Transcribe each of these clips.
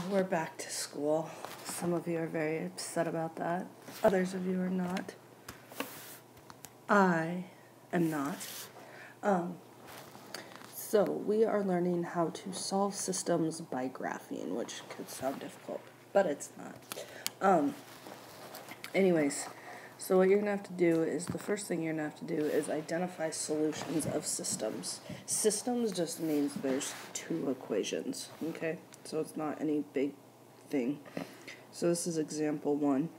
We're back to school. Some of you are very upset about that. Others of you are not. I am not. So we are learning how to solve systems by graphing, which could sound difficult, but it's not. Anyways, so what you're going to have to do is, the first thing you're going to have to do is identify solutions of systems. Systems just means there's two equations, okay? So it's not any big thing. So this is example 1.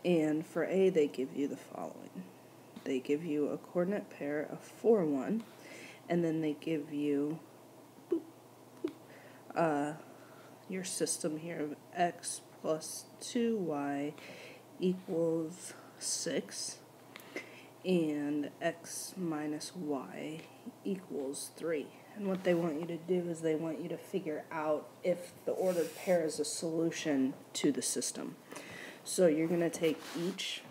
And for A, they give you the following. They give you a coordinate pair of 4, 1, and then they give you your system here of x plus 2y equals 6, and x minus y equals 3. And what they want you to do is they want you to figure out if the ordered pair is a solution to the system. So you're going to take each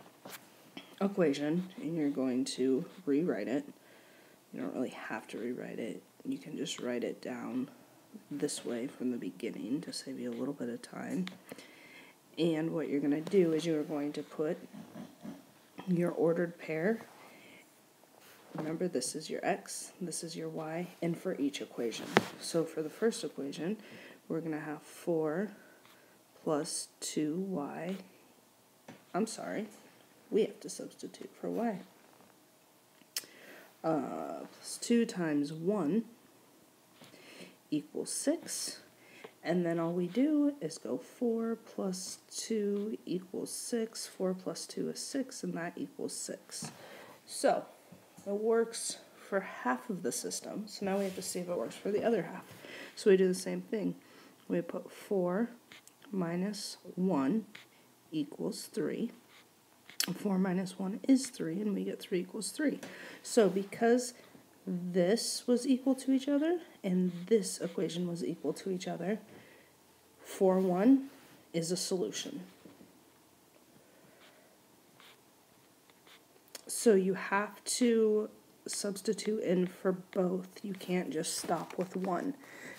equation and you're going to rewrite it. You don't really have to rewrite it. You can just write it down this way from the beginning to save you a little bit of time. And what you're going to do is you're going to put your ordered pair. Remember, this is your x, this is your y, and for each equation. So for the first equation, we're going to have 4 plus 2y. I'm sorry, we have to substitute for y. Plus 2 times 1 equals 6. And then all we do is go 4 plus 2 equals 6. 4 plus 2 is 6, and that equals 6. So it works for half of the system. So now we have to see if it works for the other half. So we do the same thing. We put 4 minus 1 equals 3. 4 minus 1 is 3, and we get 3 equals 3. So because this was equal to each other, and this equation was equal to each other, 4, 1 is a solution. So you have to substitute in for both. You can't just stop with one,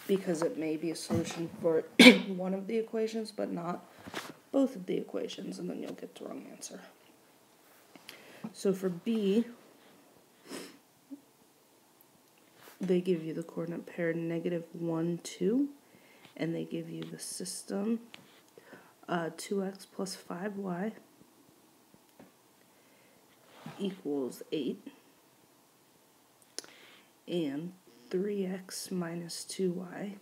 because it may be a solution for one of the equations, but not both of the equations, and then you'll get the wrong answer. So for B, they give you the coordinate pair -1, 2, and they give you the system 2x plus 5y equals 8, and 3x minus 2y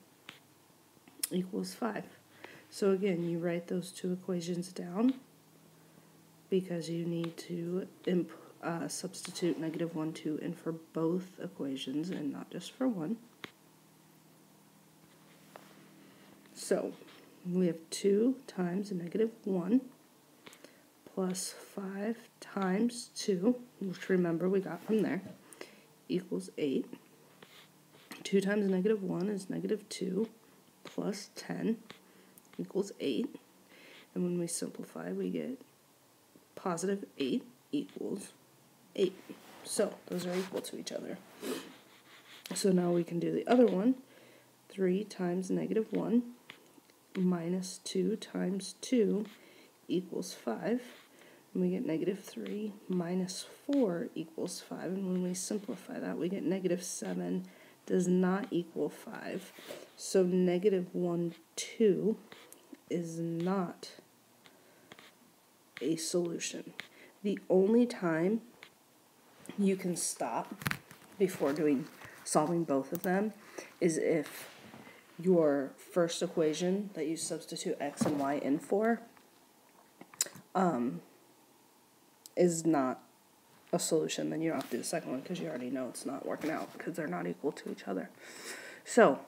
equals 5. So again, you write those two equations down because you need to substitute -1, 2 in for both equations and not just for one. So we have 2 times -1 plus 5 times 2, which remember we got from there, equals 8. 2 times -1 is -2 plus 10 equals 8. And when we simplify, we get positive 8 equals 8. So those are equal to each other. So now we can do the other one. 3 times -1 minus 2 times 2 equals 5. And we get -3 minus 4 equals 5. And when we simplify that, we get -7 does not equal 5. So -1, 2 is not a solution. The only time you can stop before solving both of them is if your first equation that you substitute x and y in for is not a solution. Then you don't have to do the second one because you already know it's not working out because they're not equal to each other. So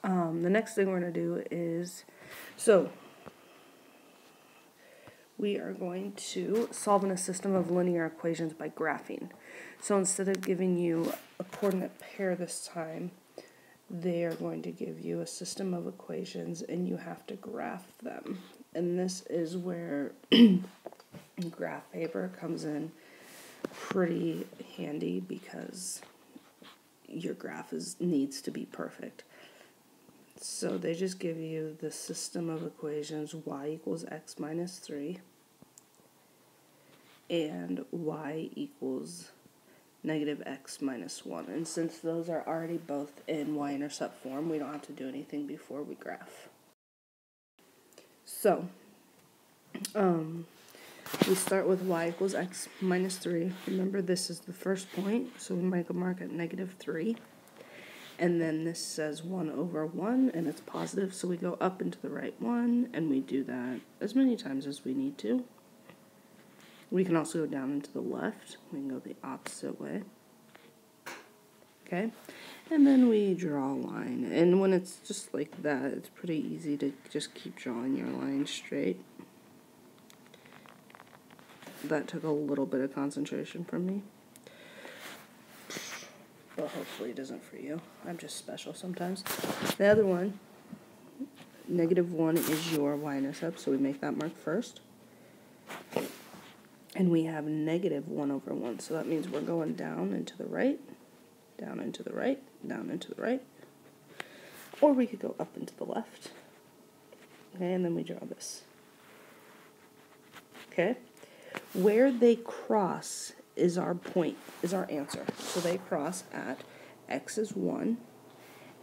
the next thing we're going to do is, we are going to solve in a system of linear equations by graphing. So instead of giving you a coordinate pair this time, they are going to give you a system of equations and you have to graph them. And this is where graph paper comes in pretty handy because your graph needs to be perfect. So they just give you the system of equations y equals x minus 3 and y equals negative x minus 1. And since those are already both in y-intercept form, we don't have to do anything before we graph. So, we start with y equals x minus 3. Remember, this is the first point, so we make a mark at negative 3. And then this says 1 over 1, and it's positive, so we go up into the right 1, and we do that as many times as we need to. We can also go down into the left. We can go the opposite way. Okay? And then we draw a line. And when it's just like that, it's pretty easy to just keep drawing your line straight. That took a little bit of concentration from me. But hopefully it doesn't for you. I'm just special sometimes. The other one, negative 1 is your y-intercept, so we make that mark first. And we have negative 1 over 1, so that means we're going down and to the right, down and to the right, down and to the right. Or we could go up and to the left. Okay, and then we draw this. Okay? Where they cross is our point, is our answer. So they cross at x is 1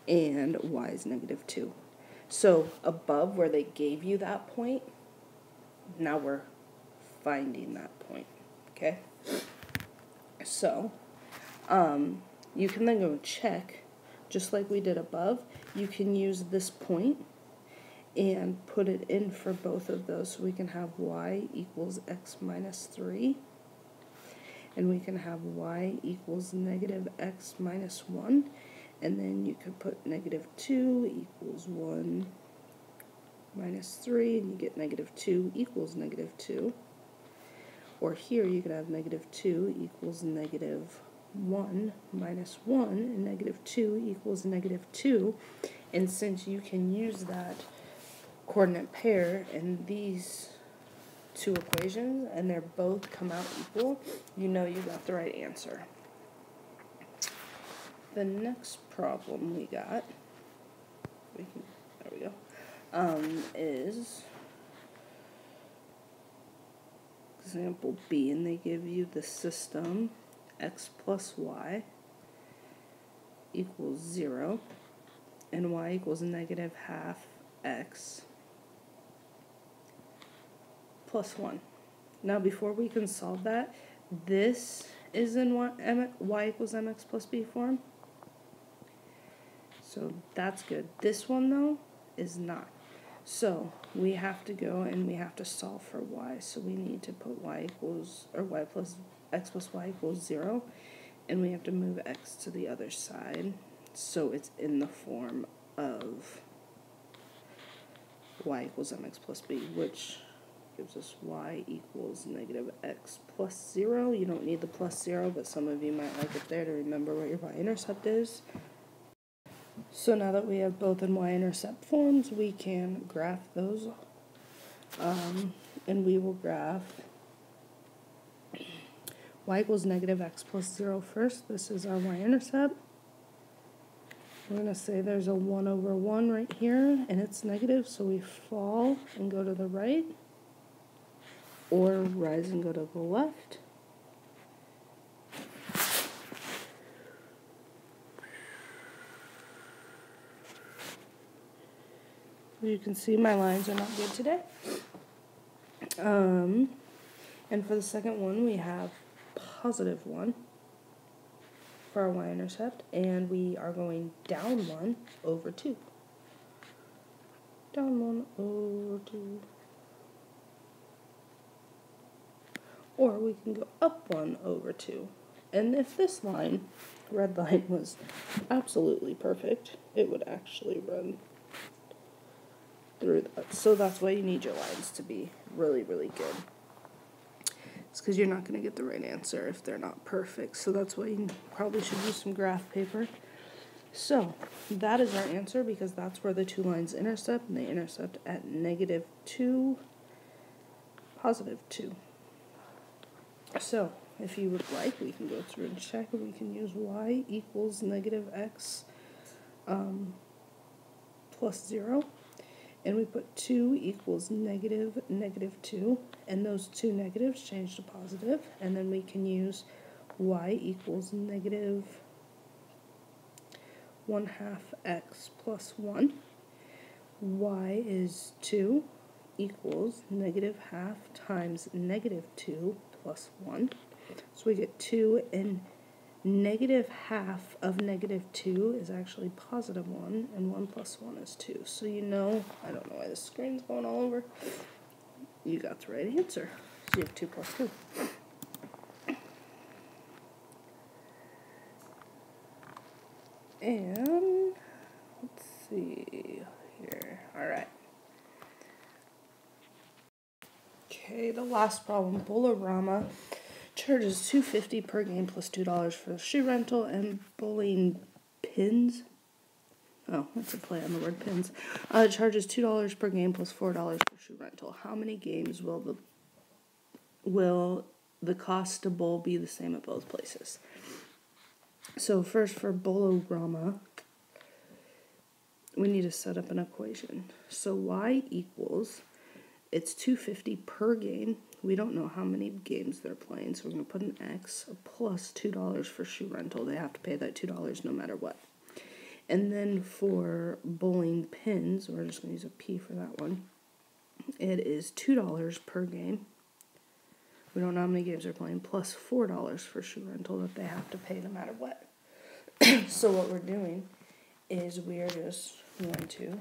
and y is negative 2. So above where they gave you that point, now we're finding that point, okay? So, you can then go check, just like we did above, you can use this point and put it in for both of those. So we can have y equals x minus 3. And we can have y equals negative x minus 1. And then you could put negative 2 equals 1 minus 3. And you get negative 2 equals negative 2. Or here you could have negative 2 equals negative 1 minus 1. And negative 2 equals negative 2. And since you can use that coordinate pair in these two equations, and they're both come out equal, you know you got the right answer. The next problem we got, there we go, is example B, and they give you the system x plus y equals 0, and y equals negative half x plus 1. Now, before we can solve that, this is in y equals mx plus b form. So that's good. This one, though, is not. So we have to go and we have to solve for y. So we need to put y equals, or y plus x plus y equals 0. And we have to move x to the other side. So it's in the form of y equals mx plus b, which gives us y equals negative x plus 0. You don't need the plus 0, but some of you might like it there to remember what your y-intercept is. So now that we have both in y-intercept forms, we can graph those. And we will graph y equals negative x plus 0 first. This is our y-intercept. We're going to say there's a 1 over 1 right here, and it's negative, so we fall and go to the right, or rise and go to the left. You can see my lines are not good today. And for the second one, we have positive 1 for our y-intercept, and we are going down 1 over 2. Down 1 over 2. Or we can go up 1 over 2. And if this line, red line, was absolutely perfect, it would actually run through that. So that's why you need your lines to be really, really good. It's because you're not going to get the right answer if they're not perfect. So that's why you probably should use some graph paper. So that is our answer, because that's where the two lines intercept, and they intercept at -2, +2. So if you would like, we can go through and check, and we can use y equals negative x plus 0. And we put 2 equals negative 2, and those two negatives change to positive, and then we can use y equals negative 1/2 x plus 1. Y is 2 equals negative half times negative 2 plus 1. So we get 2, and negative half of negative 2 is actually positive 1, and 1 plus 1 is 2. So I don't know why the screen's going all over. You got the right answer. So you have 2 plus 2. And let's see here. Alright. Okay, the last problem. Bowl-O-Rama charges $2.50 per game plus $2 for the shoe rental, and Bowling Pins, oh, that's a play on the word pins, charges $2 per game plus $4 for shoe rental. How many games will the cost to bowl be the same at both places? So first, for Bowl-O-Rama, we need to set up an equation. So y equals, it's $2.50 per game. We don't know how many games they're playing, so we're going to put an x plus $2 for shoe rental. They have to pay that $2 no matter what. And then for bowling pins, we're just going to use a p for that one. It is $2 per game. We don't know how many games they're playing, plus $4 for shoe rental that they have to pay no matter what. So what we're doing is we are just going to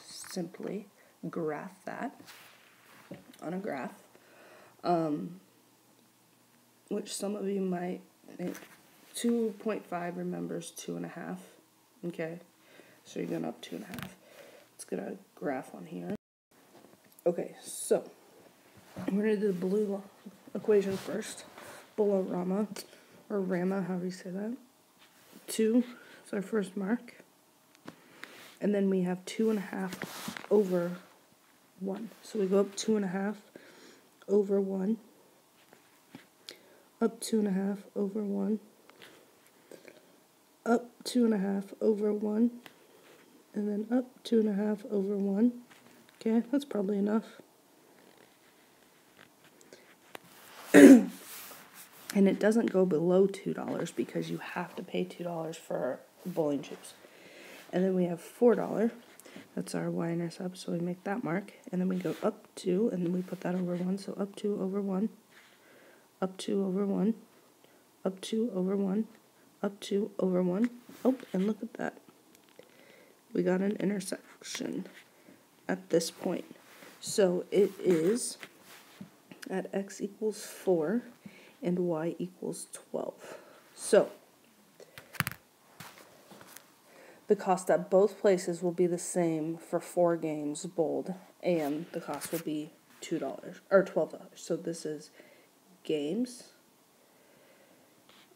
simply graph that on a graph, which some of you might think 2.5 remembers 2.5. Okay, so you're going up 2.5. Let's get a graph on here. Okay, so we're going to do the blue equation first. Bowl-O-Rama, or Rama, however you say that. 2 is our first mark. And then we have 2.5 over 1. So we go up 2.5 over 1. Up 2.5 over 1. Up 2.5 over 1. And then up 2.5 over 1. Okay, that's probably enough. And it doesn't go below $2 because you have to pay $2 for bowling shoes. And then we have $4. That's our y-intercept, so we make that mark. And then we go up 2, and then we put that over 1. So up 2 over 1, up 2 over 1, up 2 over 1, up 2 over 1. Oh, and look at that. We got an intersection at this point. So it is at x equals 4 and y equals 12. So the cost at both places will be the same for 4 games bowled, and the cost will be $2 or $12. So this is games,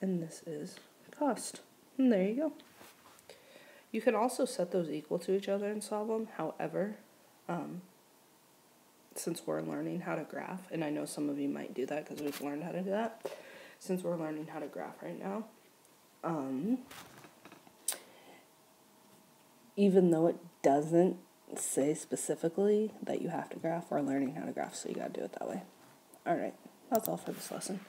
and this is cost. And there you go. You can also set those equal to each other and solve them. However, since we're learning how to graph, and I know some of you might do that because we've learned how to do that, since we're learning how to graph right now, even though it doesn't say specifically that you have to graph, we're learning how to graph, so you gotta do it that way. Alright, that's all for this lesson.